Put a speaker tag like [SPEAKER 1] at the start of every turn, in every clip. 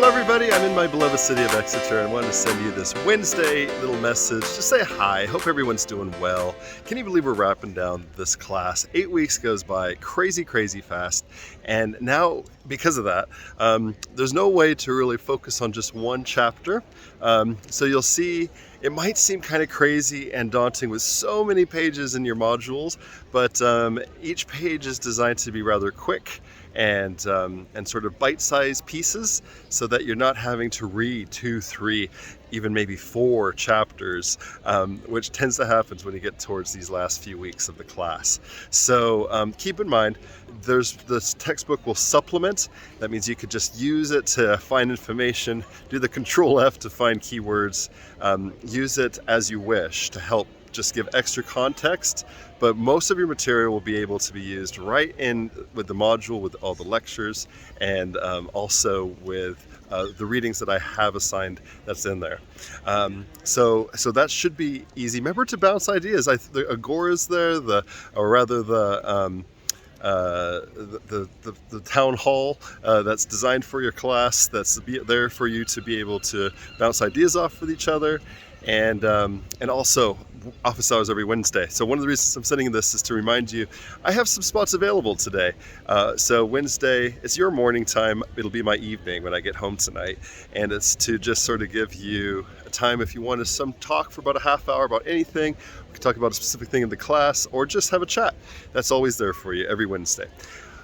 [SPEAKER 1] Hello everybody, I'm in my beloved city of Exeter and I wanted to send you this Wednesday little message. Just say hi, hope everyone's doing well. Can you believe we're wrapping down this class? 8 weeks goes by crazy fast, and now because of that, there's no way to really focus on just one chapter. So you'll see it might seem kind of crazy and daunting with so many pages in your modules, but each page is designed to be rather quick and sort of bite-sized pieces, so that you're not having to read 2, 3, even maybe 4 chapters, which tends to happen when you get towards these last few weeks of the class. So keep in mind, this textbook will supplement. That means you could just use it to find information, do the Control F to find keywords, use it as you wish to help just give extra context, but most of your material will be able to be used right in with the module, with all the lectures, and also with the readings that I have assigned that's in there. So that should be easy. Remember to bounce ideas. The Agora is there, the town hall that's designed for your class, that's there for you to be able to bounce ideas off with each other, and also office hours every Wednesday. So one of the reasons I'm sending this is to remind you I have some spots available today. So Wednesday, it's your morning time, it'll be my evening when I get home tonight, and it's to just sort of give you a time if you want some talk for about a half hour about anything. We can talk about a specific thing in the class or just have a chat. That's always there for you every Wednesday.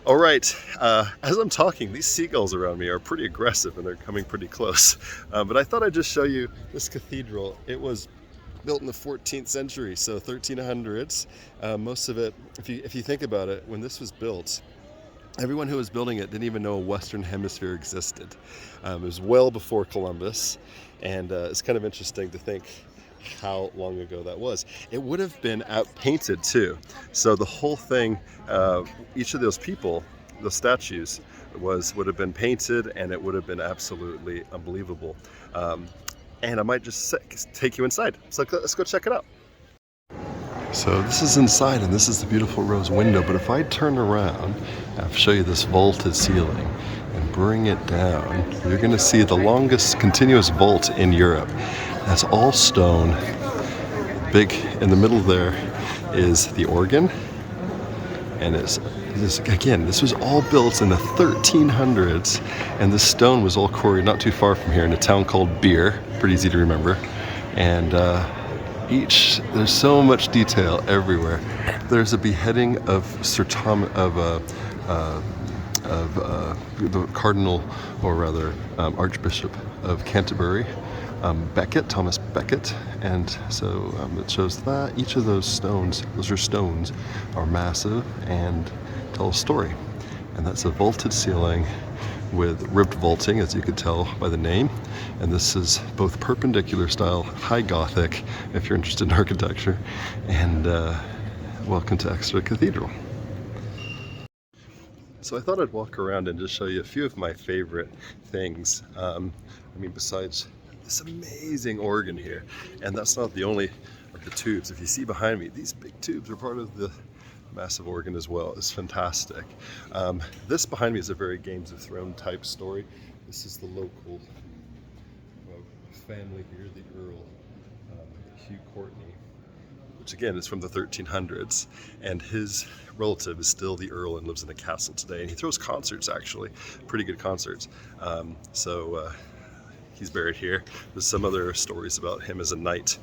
[SPEAKER 1] All right, as I'm talking, these seagulls around me are pretty aggressive and they're coming pretty close. But I thought I'd just show you this cathedral. It was built in the 14th century, so 1300s. Most of it, if you think about it, when this was built, everyone who was building it didn't even know a Western Hemisphere existed. It was well before Columbus, and it's kind of interesting to think how long ago that was. It would have been painted too. So the whole thing, each of those people, the statues, would have been painted, and it would have been absolutely unbelievable. And I might just take you inside. So let's go check it out. So this is inside, and this is the beautiful rose window. But if I turn around, I'll show you this vaulted ceiling and bring it down. You're going to see the longest continuous vault in Europe. That's all stone. Big in the middle there is the organ, and this was all built in the 1300s, and this stone was all quarried not too far from here in a town called Beer. Pretty easy to remember. And there's so much detail everywhere. There's a beheading of Sir Thomas, the Cardinal, or rather Archbishop of Canterbury, Thomas Becket, and so it shows that each of those stones are massive and tell a story. And that's a vaulted ceiling with ribbed vaulting, as you could tell by the name. And this is both perpendicular style, high Gothic, if you're interested in architecture, and welcome to Exeter Cathedral. So I thought I'd walk around and just show you a few of my favorite things. Besides this amazing organ here, and that's not the only of the tubes. If you see behind me, these big tubes are part of the massive organ as well. It's fantastic. This behind me is a very Games of Thrones type story. This is the local family here, the Earl Hugh Courtney, which again is from the 1300s, and his relative is still the Earl and lives in a castle today, and he throws concerts, actually, pretty good concerts. He's buried here. There's some other stories about him as a knight,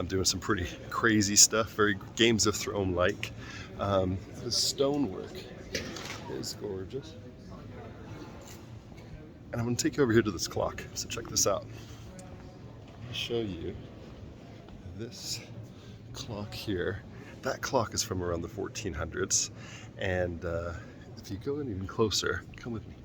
[SPEAKER 1] doing some pretty crazy stuff, very Games of Thrones-like. The stonework is gorgeous. And I'm going to take you over here to this clock, so check this out. I'll show you this clock here. That clock is from around the 1400s, and if you go in even closer, come with me.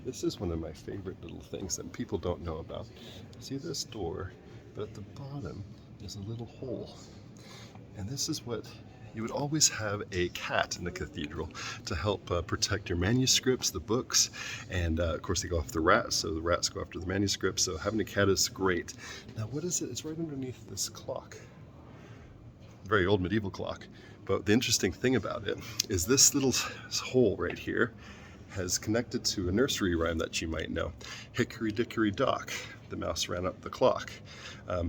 [SPEAKER 1] This is one of my favorite little things that people don't know about. See this door, but at the bottom is a little hole. And this is what you would always have a cat in the cathedral to help protect your manuscripts, the books, and of course they go after the rats, so the rats go after the manuscripts, so having a cat is great. Now what is it? It's right underneath this clock. very old medieval clock. But the interesting thing about it is this little hole right here has connected to a nursery rhyme that you might know. Hickory dickory dock, the mouse ran up the clock,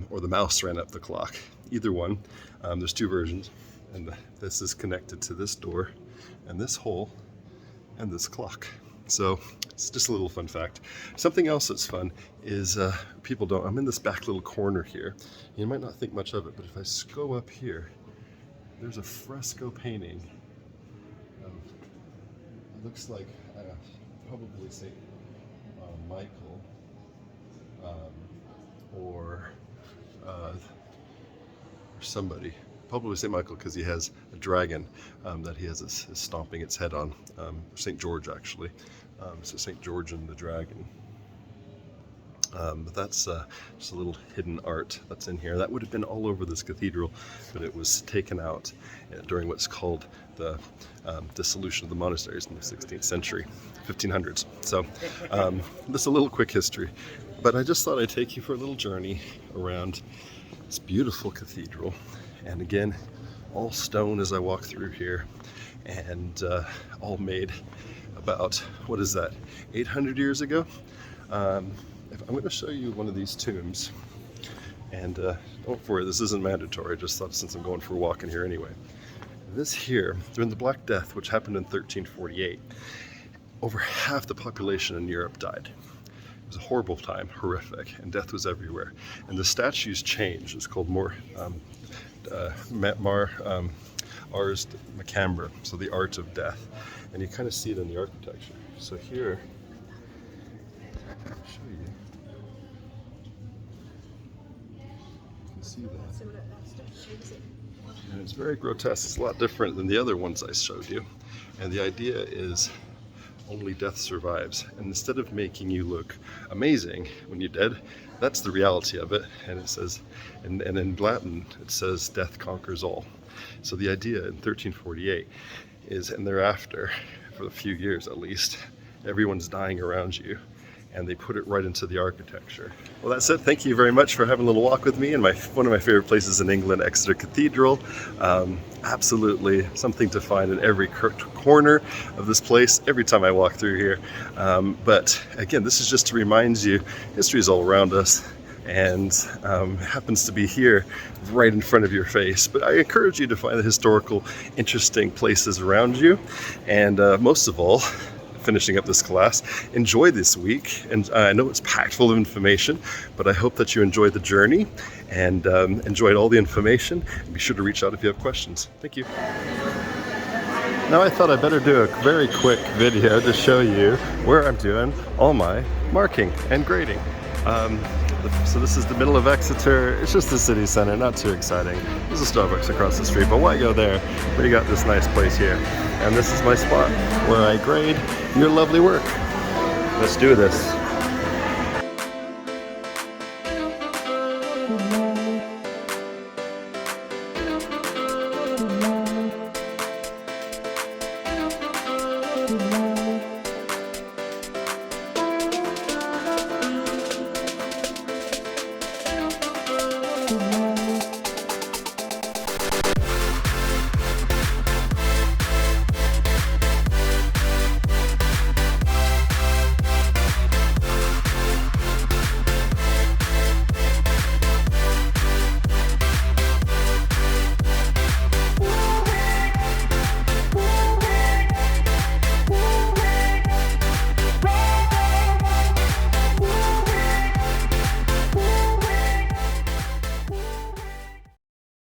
[SPEAKER 1] or the mouse ran up the clock. Either one. There's two versions, and this is connected to this door and this hole and this clock. So it's just a little fun fact. Something else that's fun is people don't, I'm in this back little corner here. You might not think much of it, but if I go up here, there's a fresco painting. It looks like probably St. Michael or somebody. Probably St. Michael, because he has a dragon that he has is stomping its head on. St. George, actually. So St. George and the dragon. But that's just a little hidden art that's in here. That would have been all over this cathedral, but it was taken out during what's called the dissolution of the monasteries in the 16th century, 1500s. So just a little quick history. But I just thought I'd take you for a little journey around this beautiful cathedral. And again, all stone as I walk through here, and all made about, what is that, 800 years ago? I'm going to show you one of these tombs, and don't worry, this isn't mandatory. I just thought, since I'm going for a walk in here anyway. This here, during the Black Death, which happened in 1348, over half the population in Europe died. It was a horrible time, horrific, and death was everywhere. And the statues changed. It's called Ars Macabra, so the art of death. And you kind of see it in the architecture. So here, I'll show you. You can see that. And it's very grotesque. It's a lot different than the other ones I showed you. And the idea is only death survives. And instead of making you look amazing when you're dead, that's the reality of it. And it says, and in Latin, it says death conquers all. So the idea in 1348 is, and thereafter, for a few years at least, everyone's dying around you, and they put it right into the architecture. Well, that's it. Thank you very much for having a little walk with me in one of my favorite places in England, Exeter Cathedral. Absolutely something to find in every corner of this place every time I walk through here. But again, this is just to remind you, history is all around us, and happens to be here right in front of your face. But I encourage you to find the historical, interesting places around you, and most of all, finishing up this class, enjoy this week. And I know it's packed full of information, but I hope that you enjoyed the journey and enjoyed all the information. And be sure to reach out if you have questions. Thank you. Now I thought I'd better do a very quick video to show you where I'm doing all my marking and grading. So this is the middle of Exeter. It's just the city center, not too exciting. There's a Starbucks across the street, but why go there? We got this nice place here. And this is my spot where I grade your lovely work. Let's do this.